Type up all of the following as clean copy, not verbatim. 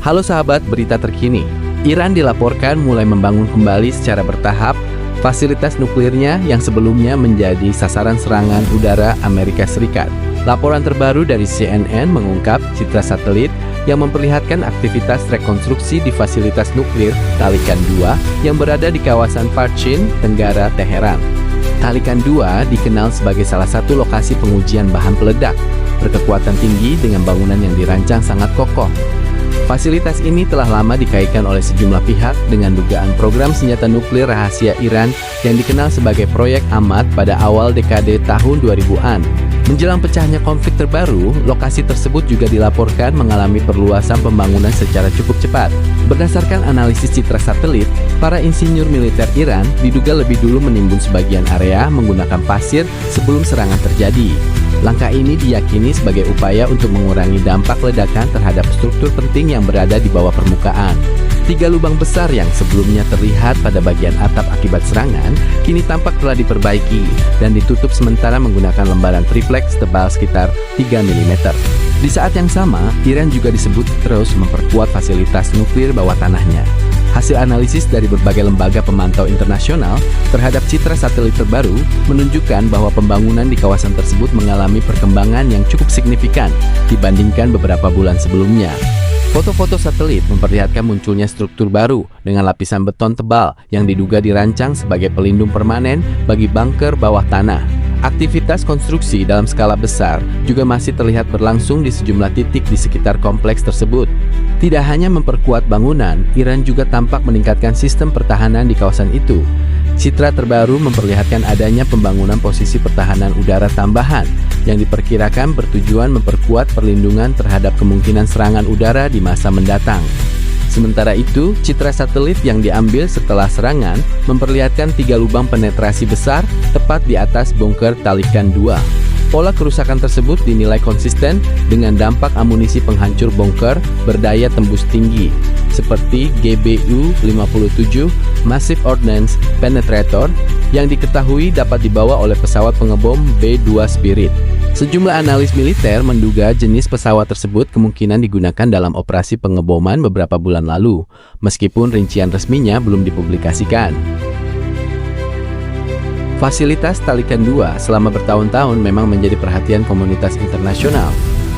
Halo sahabat berita terkini. Iran dilaporkan mulai membangun kembali secara bertahap fasilitas nuklirnya yang sebelumnya menjadi sasaran serangan udara Amerika Serikat. Laporan terbaru dari CNN mengungkap citra satelit yang memperlihatkan aktivitas rekonstruksi di fasilitas nuklir Talikan 2 yang berada di kawasan Parchin, Tenggara, Teheran. Talikan 2 dikenal sebagai salah satu lokasi pengujian bahan peledak, berkekuatan tinggi dengan bangunan yang dirancang sangat kokoh. Fasilitas ini telah lama dikaitkan oleh sejumlah pihak dengan dugaan program senjata nuklir rahasia Iran yang dikenal sebagai Proyek Ahmad pada awal dekade tahun 2000-an. Menjelang pecahnya konflik terbaru, lokasi tersebut juga dilaporkan mengalami perluasan pembangunan secara cukup cepat. Berdasarkan analisis citra satelit, para insinyur militer Iran diduga lebih dulu menimbun sebagian area menggunakan pasir sebelum serangan terjadi. Langkah ini diyakini sebagai upaya untuk mengurangi dampak ledakan terhadap struktur penting yang berada di bawah permukaan. 3 lubang besar yang sebelumnya terlihat pada bagian atap akibat serangan, kini tampak telah diperbaiki dan ditutup sementara menggunakan lembaran triplex tebal sekitar 3 mm. Di saat yang sama, Iran juga disebut terus memperkuat fasilitas nuklir bawah tanahnya. Hasil analisis dari berbagai lembaga pemantau internasional terhadap citra satelit terbaru menunjukkan bahwa pembangunan di kawasan tersebut mengalami perkembangan yang cukup signifikan dibandingkan beberapa bulan sebelumnya. Foto-foto satelit memperlihatkan munculnya struktur baru dengan lapisan beton tebal yang diduga dirancang sebagai pelindung permanen bagi bunker bawah tanah. Aktivitas konstruksi dalam skala besar juga masih terlihat berlangsung di sejumlah titik di sekitar kompleks tersebut. Tidak hanya memperkuat bangunan, Iran juga tampak meningkatkan sistem pertahanan di kawasan itu. Citra terbaru memperlihatkan adanya pembangunan posisi pertahanan udara tambahan yang diperkirakan bertujuan memperkuat perlindungan terhadap kemungkinan serangan udara di masa mendatang. Sementara itu, citra satelit yang diambil setelah serangan memperlihatkan 3 lubang penetrasi besar tepat di atas bunker Talikan 2. Pola kerusakan tersebut dinilai konsisten dengan dampak amunisi penghancur bunker berdaya tembus tinggi, seperti GBU-57 Massive Ordnance Penetrator yang diketahui dapat dibawa oleh pesawat pengebom B-2 Spirit. Sejumlah analis militer menduga jenis pesawat tersebut kemungkinan digunakan dalam operasi pengeboman beberapa bulan lalu, meskipun rincian resminya belum dipublikasikan. Fasilitas Talikan 2 selama bertahun-tahun memang menjadi perhatian komunitas internasional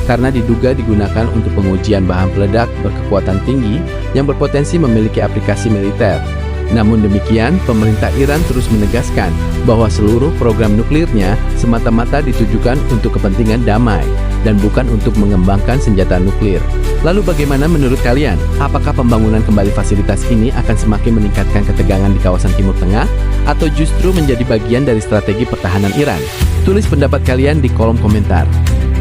karena diduga digunakan untuk pengujian bahan peledak berkekuatan tinggi yang berpotensi memiliki aplikasi militer. Namun demikian, pemerintah Iran terus menegaskan bahwa seluruh program nuklirnya semata-mata ditujukan untuk kepentingan damai dan bukan untuk mengembangkan senjata nuklir. Lalu bagaimana menurut kalian? Apakah pembangunan kembali fasilitas ini akan semakin meningkatkan ketegangan di kawasan Timur Tengah atau justru menjadi bagian dari strategi pertahanan Iran? Tulis pendapat kalian di kolom komentar.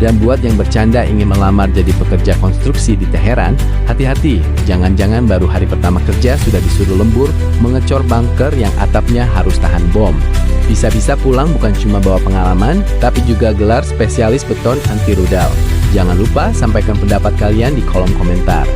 Dan buat yang bercanda ingin melamar jadi pekerja konstruksi di Teheran, hati-hati, jangan-jangan baru hari pertama kerja sudah disuruh lembur mengecor bunker yang atapnya harus tahan bom. Bisa-bisa pulang bukan cuma bawa pengalaman, tapi juga gelar spesialis beton anti rudal. Jangan lupa sampaikan pendapat kalian di kolom komentar.